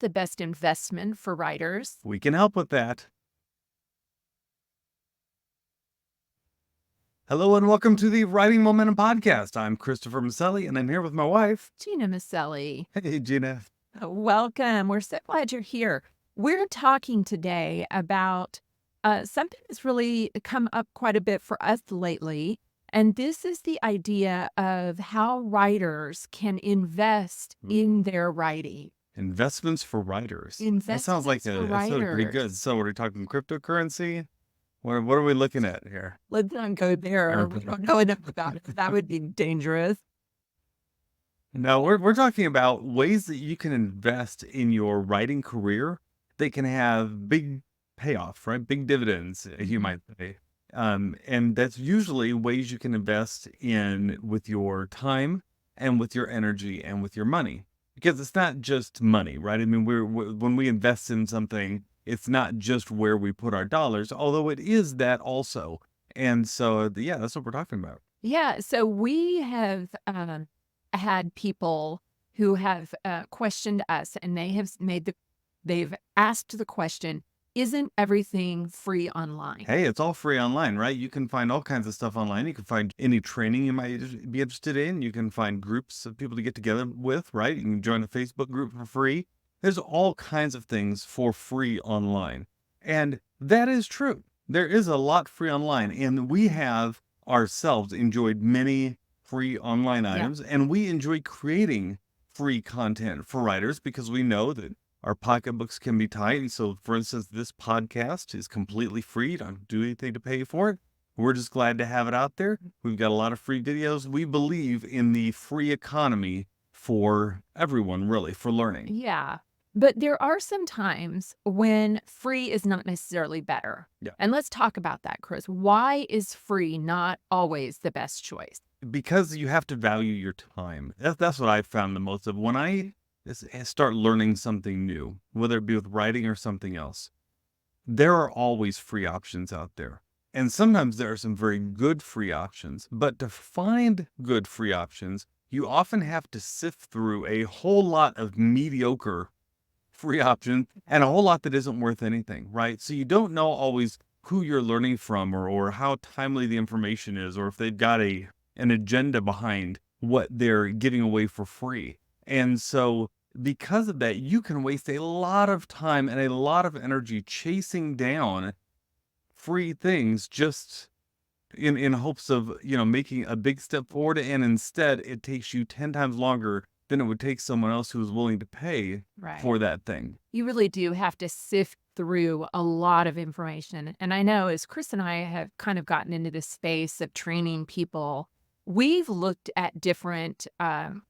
the best investment for writers? We can help with that. Hello and welcome to the Writing Momentum Podcast. I'm Christopher Maselli and I'm here with my wife, Gena Maselli. Hey, Gina. Welcome. We're so glad you're here. We're talking today about something that's really come up quite a bit for us lately. And this is the idea of how writers can invest in their writing. Investments for writers. That Investments sounds like for that sounds pretty writers. good. So we're talking cryptocurrency? What are we looking at here? Let's not go there. We don't know enough about it. That would be dangerous. No, we're talking about ways that you can invest in your writing career that can have big payoff, right? Big dividends, you might say. And that's usually ways you can invest in with your time and with your energy and with your money. Because it's not just money, right? I mean, when we invest in something, it's not just where we put our dollars, although it is that also. And so, yeah, that's what we're talking about. Yeah. So we have had people who have questioned us, and they've asked the question, isn't everything free online? Hey, it's all free online, right? You can find all kinds of stuff online. You can find any training you might be interested in. You can find groups of people to get together with, right? You can join a Facebook group for free. There's all kinds of things for free online. And that is true. There is a lot free online, and we have ourselves enjoyed many free online items, and we enjoy creating free content for writers because we know that our pocketbooks can be tight. And so, for instance, this podcast is completely free. You don't do anything to pay for it. We're just glad to have it out there. We've got a lot of free videos. We believe in the free economy for everyone, really, for learning. Yeah. But there are some times when free is not necessarily better. Yeah. And let's talk about that, Chris. Why is free not always the best choice? Because you have to value your time. That's what I've found the most of. When I start learning something new, whether it be with writing or something else, there are always free options out there. And sometimes there are some very good free options. But to find good free options, you often have to sift through a whole lot of mediocre free options and a whole lot that isn't worth anything, right? So you don't know always who you're learning from or how timely the information is, or if they've got an agenda behind what they're giving away for free. And so because of that, you can waste a lot of time and a lot of energy chasing down free things just in hopes of, making a big step forward. And instead, it takes you 10 times longer than it would take someone else who's willing to pay for that thing. You really do have to sift through a lot of information. And I know as Chris and I have kind of gotten into this space of training people, we've looked at different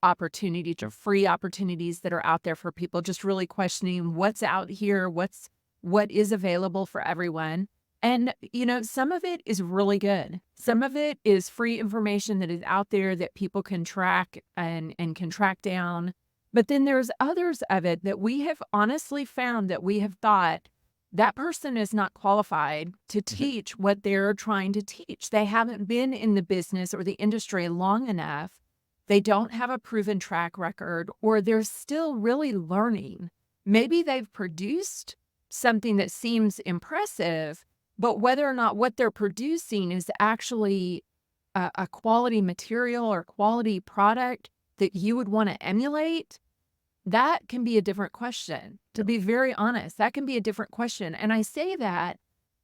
opportunities or free opportunities that are out there for people, just really questioning what's out here, what is available for everyone. And, some of it is really good. Some of it is free information that is out there that people can track and can track down. But then there's others of it that we have honestly found that we have thought that person is not qualified to teach what they're trying to teach. They haven't been in the business or the industry long enough. They don't have a proven track record, or they're still really learning. Maybe they've produced something that seems impressive, but whether or not what they're producing is actually a quality material or quality product that you would want to emulate, that can be a different question. To be very honest, that can be a different question. And I say that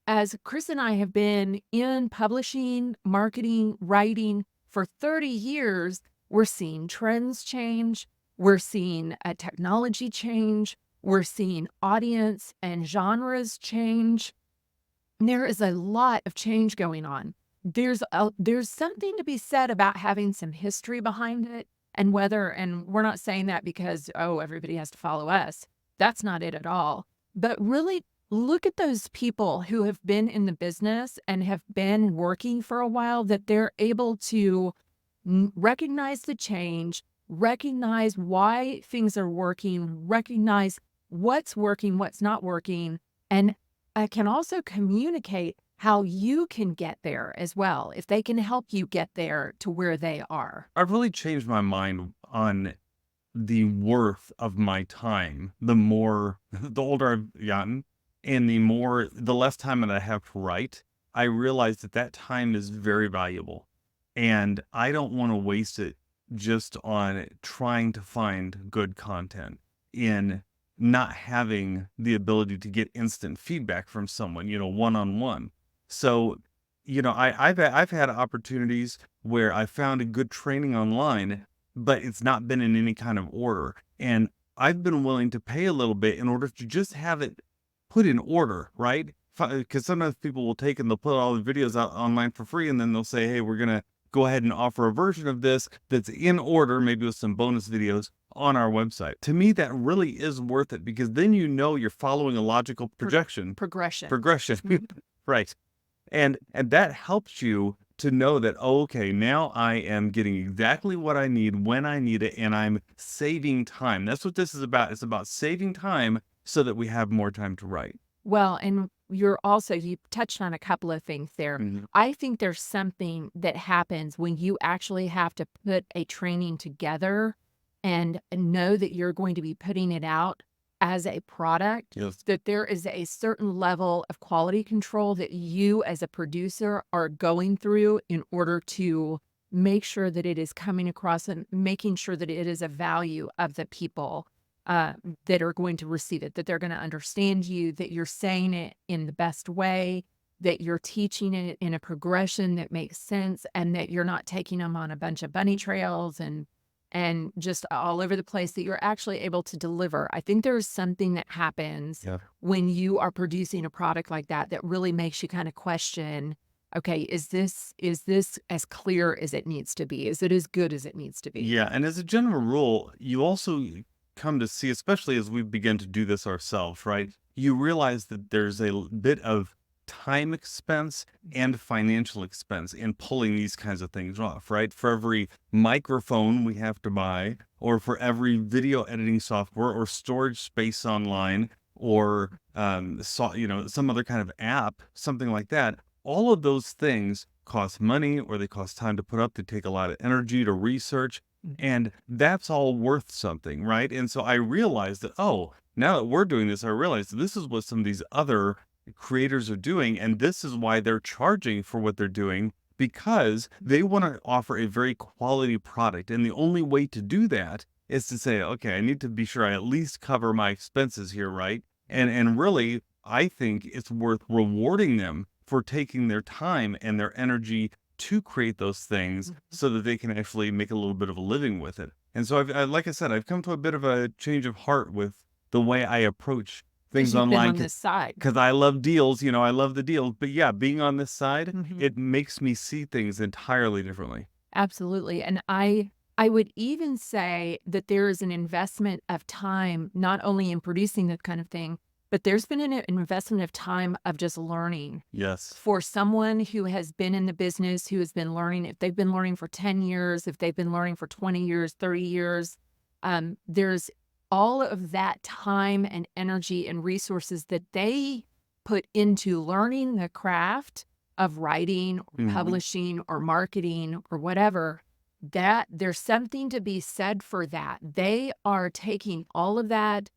as Chris and I have been in publishing, marketing, writing for 30 years, we're seeing trends change. We're seeing a technology change. We're seeing audience and genres change. There is a lot of change going on. There's something to be said about having some history behind it, and we're not saying that because, everybody has to follow us. That's not it at all. But really look at those people who have been in the business and have been working for a while, that they're able to recognize the change, recognize why things are working, recognize what's working, what's not working, and I can also communicate how you can get there as well, if they can help you get there to where they are. I've really changed my mind on the worth of my time, the more, the older I've gotten, and the less time that I have to write, I realize that that time is very valuable. And I don't want to waste it just on trying to find good content, in not having the ability to get instant feedback from someone, one on one. So, I've had opportunities where I found a good training online, but it's not been in any kind of order. And I've been willing to pay a little bit in order to just have it put in order, right? Because sometimes people will take and they'll put all the videos out online for free, and then they'll say, hey, we're going to go ahead and offer a version of this that's in order, maybe with some bonus videos on our website. To me, that really is worth it, because then you're following a logical Progression. progression, right? And that helps you to know that, oh, okay, now I am getting exactly what I need when I need it, and I'm saving time. That's what this is about. It's about saving time so that we have more time to write. Well, and you touched on a couple of things there. Mhm. I think there's something that happens when you actually have to put a training together and know that you're going to be putting it out as a product, Yes. that there is a certain level of quality control that you as a producer are going through in order to make sure that it is coming across and making sure that it is a value of the people uh, that are going to receive it, that they're going to understand you, that you're saying it in the best way, that you're teaching it in a progression that makes sense, and that you're not taking them on a bunch of bunny trails and just all over the place, that you're actually able to deliver. I think there's something that happens Yeah. when you are producing a product like that that really makes you kind of question, okay, is this as clear as it needs to be? Is it as good as it needs to be? Yeah, and as a general rule, you also come to see, especially as we begin to do this ourselves, right? You realize that there's a bit of time expense and financial expense in pulling these kinds of things off, right? For every microphone we have to buy, or for every video editing software or storage space online, or some other kind of app, something like that. All of those things cost money, or they cost time to put up. They take a lot of energy to research, and that's all worth something, right? And so I realized that, oh, now that we're doing this, I realized that this is what some of these other creators are doing, and this is why they're charging for what they're doing, because they want to offer a very quality product. And the only way to do that is to say, okay, I need to be sure I at least cover my expenses here, right? And really, I think it's worth rewarding them for taking their time and their energy to create those things, so that they can actually make a little bit of a living with it. And so like I said, I've come to a bit of a change of heart with the way I approach Because things you've been online, on this side. because I love deals, I love the deals. But yeah, being on this side, Mhm. it makes me see things entirely differently. Absolutely, and I would even say that there is an investment of time, not only in producing this kind of thing, but there's been an investment of time of just learning. Yes. For someone who has been in the business, who has been learning, if they've been learning for 10 years, if they've been learning for 20 years, 30 years, there's all of that time and energy and resources that they put into learning the craft of writing or Mhm. publishing or marketing or whatever, that there's something to be said for that. They are taking all of that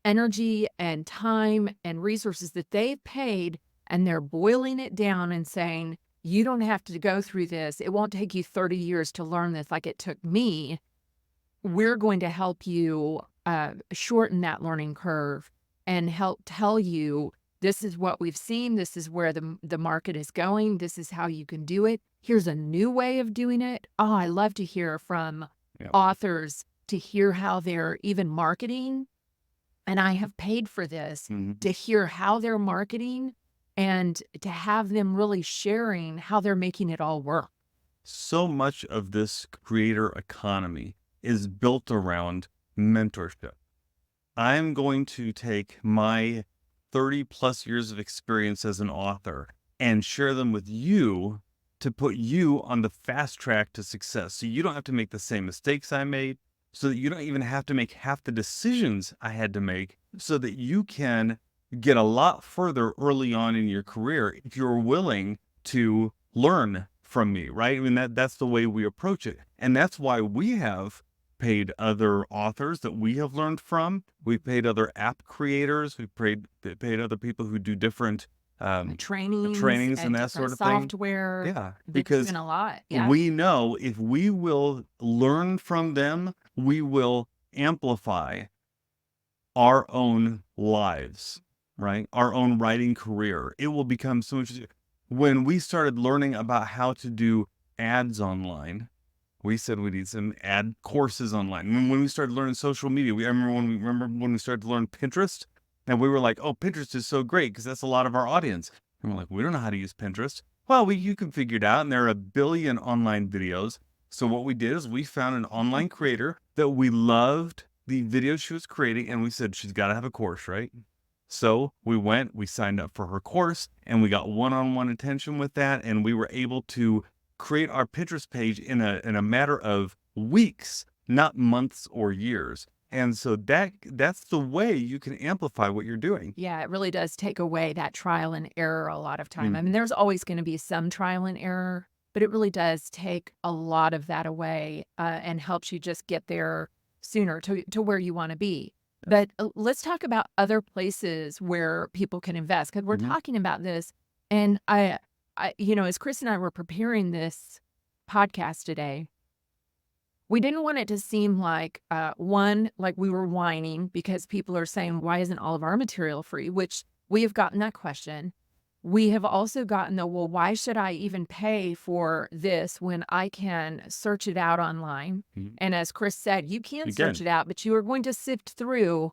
energy and time and resources that they've paid, and they're boiling it down and saying, you don't have to go through this. It won't take you 30 years to learn this like it took me. We're going to help you shorten that learning curve and help tell you, this is what we've seen. This is where the market is going. This is how you can do it. Here's a new way of doing it. Oh, I love to hear from Yeah. authors, to hear how they're even marketing. And I have paid for this, Mhm. to hear how they're marketing and to have them really sharing how they're making it all work. So much of this creator economy is built around mentorship. I'm going to take my 30 plus years of experience as an author and share them with you, to put you on the fast track to success. So you don't have to make the same mistakes I made, so that you don't even have to make half the decisions I had to make, so that you can get a lot further early on in your career if you're willing to learn from me, right? I mean, that's the way we approach it. And that's why we have paid other authors that we have learned from. We've paid other app creators. We've paid other people who do different Trainings trainings and and that different sort of thing. software. Yeah, They're because doing a lot. Yeah. we know if we will learn from them, we will amplify our own lives, right? Our own writing career. It will become so much. When we started learning about how to do ads online, we said we need some ad courses online. When we started learning social media, I remember when we started to learn Pinterest, and we were like, "Oh, Pinterest is so great because that's a lot of our audience." And we're like, "We don't know how to use Pinterest." Well, you can figure it out, and there are a billion online videos. So what we did is we found an online creator that we loved the video she was creating, and we said she's got to have a course, right? So we signed up for her course, and we got one-on-one attention with that, and we were able to create our Pinterest page in a matter of weeks, not months or years. And so that's the way you can amplify what you're doing. Yeah, it really does take away that trial and error a lot of time. I mean, Mhm. there's always going to be some trial and error, but it really does take a lot of that away and helps you just get there sooner to where you want to be. But let's talk about other places where people can invest because we're Mhm. talking about this. And as Chris and I were preparing this podcast today, we didn't want it to seem like, one, like we were whining because people are saying, "Why isn't all of our material free?" Which we have gotten that question. We have also gotten the, "Well, why should I even pay for this when I can search it out online?" Mhm. And as Chris said, you can search Again, it out, but you are going to sift through,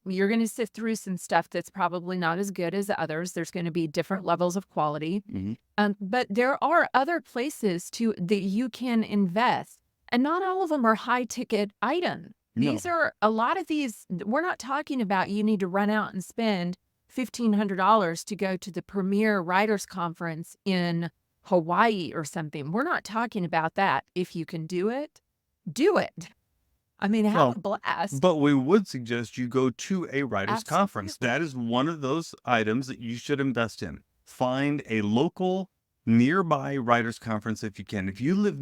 you're gonna sift through some stuff that's probably not as good as others. There's gonna be different levels of quality. mhm. But there are other places that you can invest, and not all of them are high ticket item. No. These are a lot of these. We're not talking about you need to run out and spend $1,500 to go to the premier writers conference in Hawaii or something. We're not talking about that. If you can do it, do it. I mean, have a Well, blast. but we would suggest you go to a writers conference. Absolutely. That is one of those items that you should invest in. Find a local nearby writers conference if you can. If you live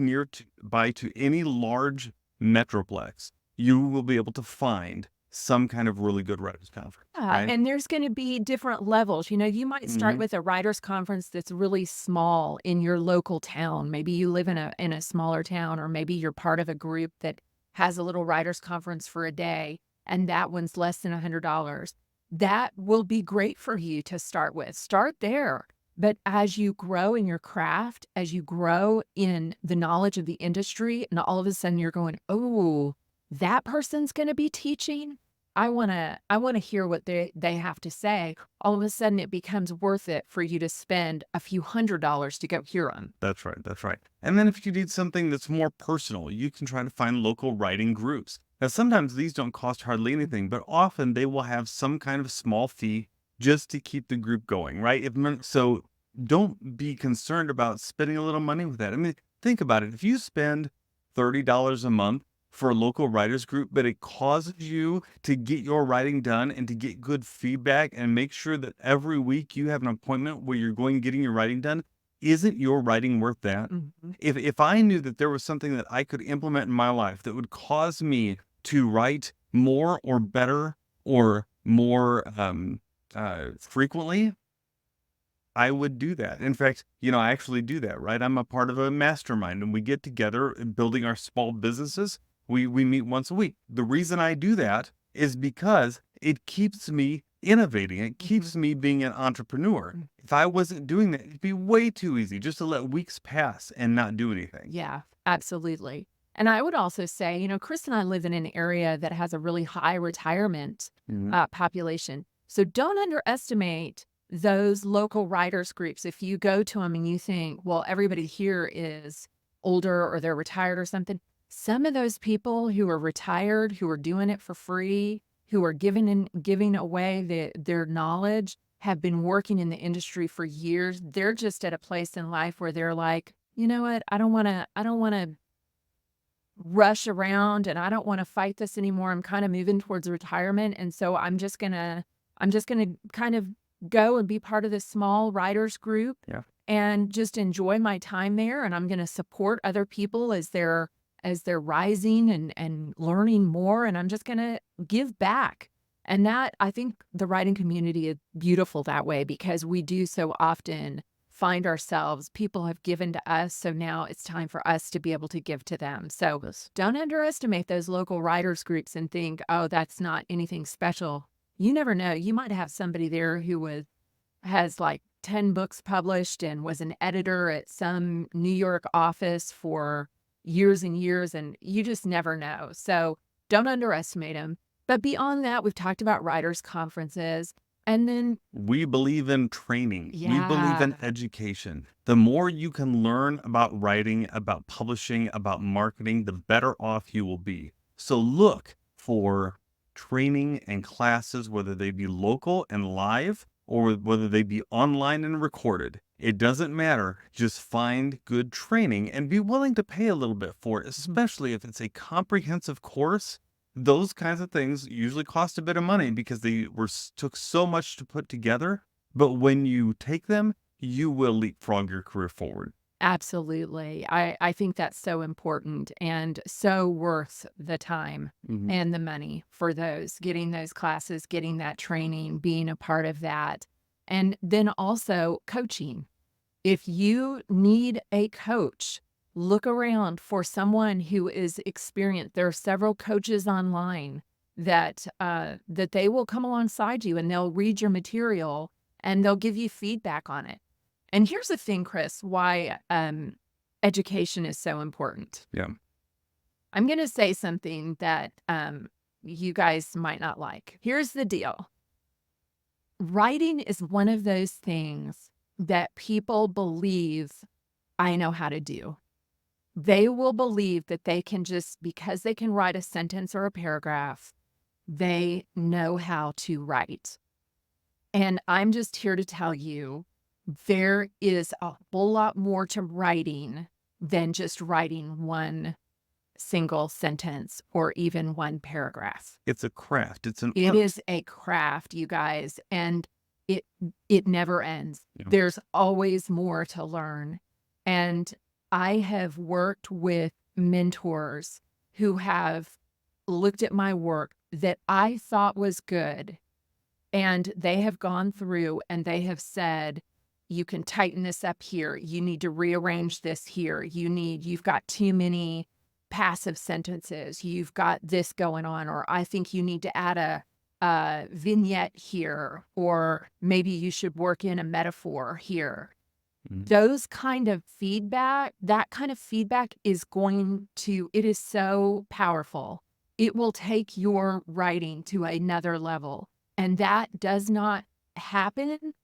by to any large metroplex, you will be able to find some kind of really good writers conference, Yeah, right? and there's gonna be different levels. You might start Mhm. with a writers conference that's really small in your local town. Maybe you live in a smaller town, or maybe you're part of a group that has a little writers conference for a day, and that one's less than $100. That will be great for you to start with. Start there. But as you grow in your craft, as you grow in the knowledge of the industry, and all of a sudden you're going, "Oh, that person's gonna be teaching? I wanna hear what they have to say." All of a sudden, it becomes worth it for you to spend a few $100 to go hear them. That's right. That's right. And then if you need something that's more personal, you can try to find local writing groups. Now, sometimes these don't cost hardly anything, but often they will have some kind of small fee just to keep the group going, right? So don't be concerned about spending a little money with that. I mean, think about it. If you spend $30 a month for a local writers group, but it causes you to get your writing done and to get good feedback and make sure that every week you have an appointment where you're going getting your writing done, isn't your writing worth that? Mhm. If I knew that there was something that I could implement in my life that would cause me to write more or better or more frequently, I would do that. In fact, I actually do that, right? I'm a part of a mastermind and we get together building our small businesses. We meet once a week. The reason I do that is because it keeps me innovating. It Mhm. keeps me being an entrepreneur. Mm. If I wasn't doing that, it'd be way too easy just to let weeks pass and not do anything. Yeah, absolutely. And I would also say, Chris and I live in an area that has a really high retirement Mhm. population. So don't underestimate those local writers groups. If you go to them and you think, well, everybody here is older or they're retired or something, some of those people who are retired, who are doing it for free, who are giving away their knowledge, have been working in the industry for years. They're just at a place in life where they're like, "You know what? I don't wanna rush around, and I don't wanna fight this anymore. I'm kinda moving towards retirement, and so I'm just gonna kind of go and be part of this small writers group Yeah. and just enjoy my time there, and I'm gonna support other people as they're rising and learning more, and I'm just gonna give back. And that I think the writing community is beautiful that way because we do so often find ourselves people have given to us, so now it's time for us to be able to give to them. So Yes. don't underestimate those local writers groups and think, "Oh, that's not anything special." You never know. You might have somebody there who has like 10 books published and was an editor at some New York office for years and years, and you just never know. So don't underestimate them. But beyond that, we've talked about writers' conferences. And then, We believe in training. We believe in yeah, education. The more you can learn about writing, about publishing, about marketing, the better off you will be. So look for training and classes, whether they be local and live or whether they be online and recorded. It doesn't matter. Just find good training and be willing to pay a little bit for it, mhm, especially if it's a comprehensive course. Those kinds of things usually cost a bit of money because they took so much to put together. But when you take them, you will leapfrog your career forward. absolutely. I think that's so important and so worth the time Mhm. and the money for those, getting those classes, getting that training, being a part of that. And then also coaching. If you need a coach, look around for someone who is experienced. There are several coaches online that they will come alongside you and they'll read your material and they'll give you feedback on it. And here's the thing, Chris, why education is so important. Yeah. I'm going to say something that you guys might not like. Here's the deal. Writing is one of those things that people believe I know how to do. They will believe that they can just because they can write a sentence or a paragraph, they know how to write. And I'm just here to tell you there is a whole lot more to writing than just writing one single sentence or even one paragraph. It's a craft, it's an It art. is a craft, you guys, and it it never ends. Yeah. There's always more to learn, and I have worked with mentors who have looked at my work that I thought was good, and they have gone through and they have said, "You can tighten this up here. You need to rearrange this here. You've got too many passive sentences. You've got this going on, or I think you need to add a vignette here, or maybe you should work in a metaphor here." Mhm. Those kind of feedback, that kind of feedback it is so powerful. It will take your writing to another level. And that does not happen.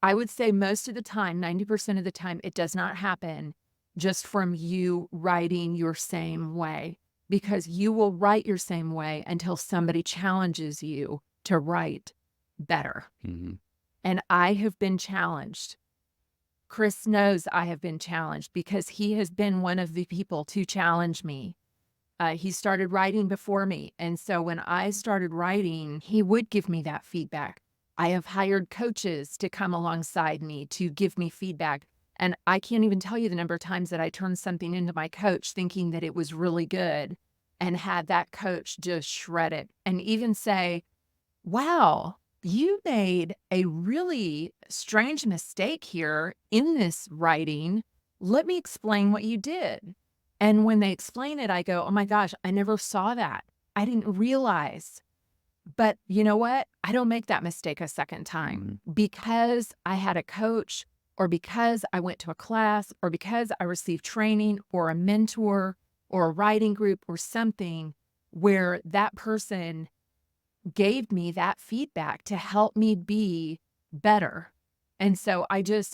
I would say most of the time, 90% of the time, it does not happen just from you writing your same way, because you will write your same way until somebody challenges you to write better. Mhm. And I have been challenged. Chris knows I have been challenged because he has been one of the people to challenge me. He started writing before me. And so when I started writing, he would give me that feedback. I have hired coaches to come alongside me to give me feedback. And I can't even tell you the number of times that I turned something into my coach thinking that it was really good and had that coach just shred it and even say, "Wow, you made a really strange mistake here in this writing. Let me explain what you did." And when they explain it, I go, "Oh my gosh, I never saw that. I didn't realize." But you know what? I don't make that mistake a second time Mhm. because I had a coach or because I went to a class or because I received training or a mentor or a writing group or something where that person gave me that feedback to help me be better. And so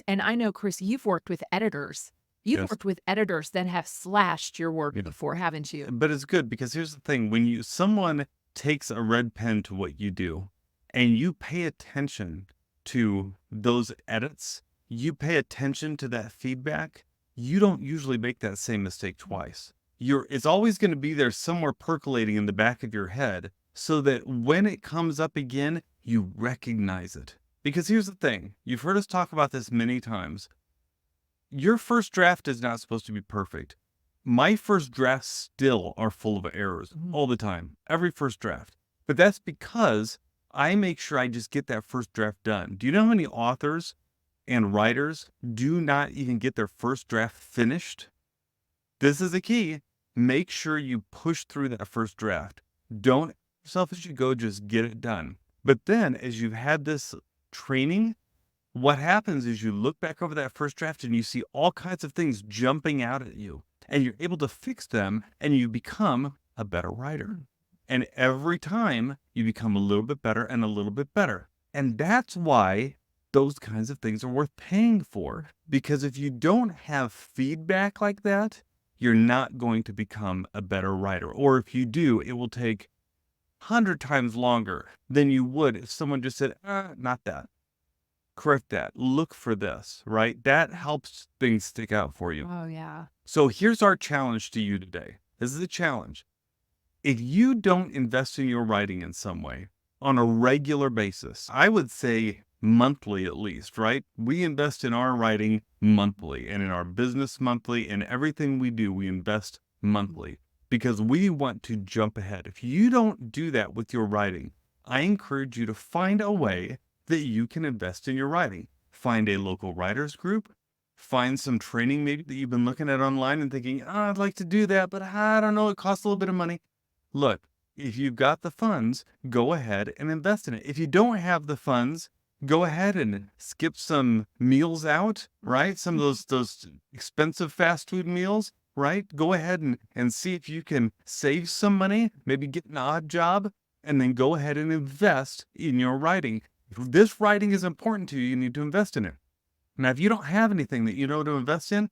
and I know, Chris, you've worked with editors. You've Yes. worked with editors that have slashed your work Yeah. before, haven't you? But it's good because here's the thing, when someone takes a red pen to what you do and you pay attention to those edits, you pay attention to that feedback, you don't usually make that same mistake twice. It's always going to be there somewhere percolating in the back of your head so that when it comes up again, you recognize it. Because here's the thing, you've heard us talk about this many times. Your first draft is not supposed to be perfect. My first drafts still are full of errors all the time, every first draft. But that's because I make sure I just get that first draft done. Do you know how many authors and writers do not even get their first draft finished? This is the key. Make sure you push through that first draft. Don't yourself as you go, just get it done. But then as you've had this training, what happens is you look back over that first draft and you see all kinds of things jumping out at you, and you're able to fix them, and you become a better writer. And every time you become a little bit better and a little bit better. And that's why those kinds of things are worth paying for. Because if you don't have feedback like that, you're not going to become a better writer. Or if you do, it will take 100 times longer than you would if someone just said, not that. Correct that. Look for this, right? That helps things stick out for you. Oh, yeah. So here's our challenge to you today. This is a challenge. If you don't invest in your writing in some way on a regular basis, I would say monthly at least, right? We invest in our writing monthly, and in our business monthly, and everything we do, we invest monthly because we want to jump ahead. If you don't do that with your writing, I encourage you to find a way that you can invest in your writing. Find a local writers group. Find some training maybe that you've been looking at online and thinking, I'd like to do that, but I don't know, it costs a little bit of money. Look, if you've got the funds, go ahead and invest in it. If you don't have the funds, go ahead and skip some meals out, right? Some of those expensive fast food meals, right? Go ahead and see if you can save some money, maybe get an odd job, and then go ahead and invest in your writing. If this writing is important to you, you need to invest in it. Now, if you don't have anything that you know to invest in,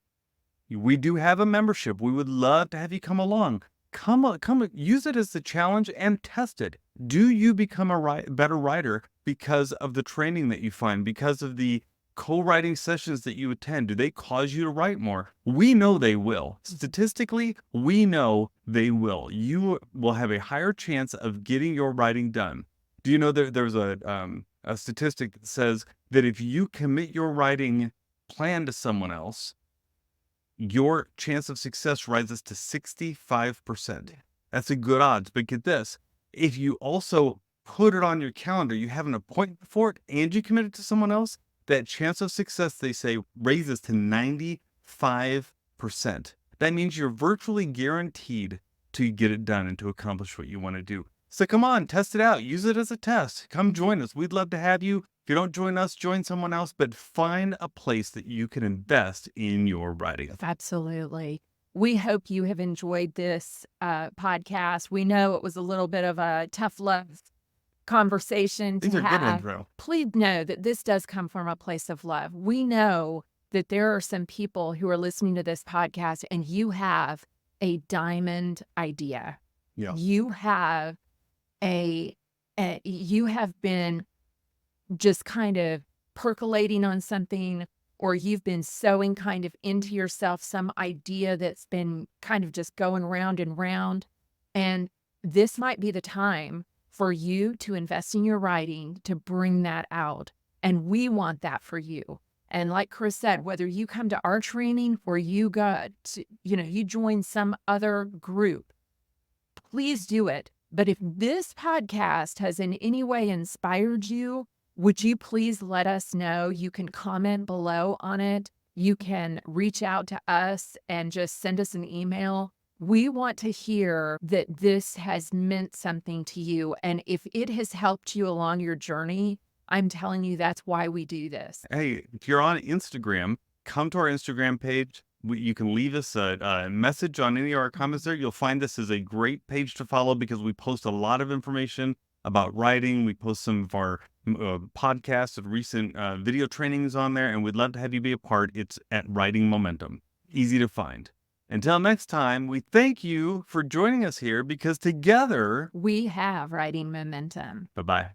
we do have a membership. We would love to have you come along. Come, use it as the challenge and test it. Do you become a better writer because of the training that you find, because of the co-writing sessions that you attend? Do they cause you to write more? We know they will. Statistically, we know they will. You will have a higher chance of getting your writing done. Do you know there's a statistic that says that if you commit your writing plan to someone else, your chance of success rises to 65%. That's a good odds. But get this, if you also put it on your calendar, you have an appointment for it, and you commit it to someone else, that chance of success, they say, raises to 95%. That means you're virtually guaranteed to get it done and to accomplish what you want to do. So come on, test it out. Use it as a test. Come join us. We'd love to have you. If you don't join us, join someone else, but find a place that you can invest in your writing. Absolutely. We hope you have enjoyed this podcast. We know it was a little bit of a tough love conversation These to are good have. ones, bro. Please know that this does come from a place of love. We know that there are some people who are listening to this podcast, and you have a diamond idea. Yeah. You have you have been just kind of percolating on something, or you've been sewing kind of into yourself some idea that's been kind of just going round and round. And this might be the time for you to invest in your writing to bring that out. And we want that for you. And like Chris said, whether you come to our training or you you join some other group, please do it. But if this podcast has in any way inspired you, would you please let us know? You can comment below on it. You can reach out to us and just send us an email. We want to hear that this has meant something to you. And if it has helped you along your journey, I'm telling you, that's why we do this. Hey, if you're on Instagram, come to our Instagram page. You can leave us a message on any of our comments there. You'll find this is a great page to follow because we post a lot of information about writing. We post some of our podcasts of recent video trainings on there, and we'd love to have you be a part. It's at Writing Momentum. Easy to find. Until next time, we thank you for joining us here because together we have writing momentum. Bye-bye.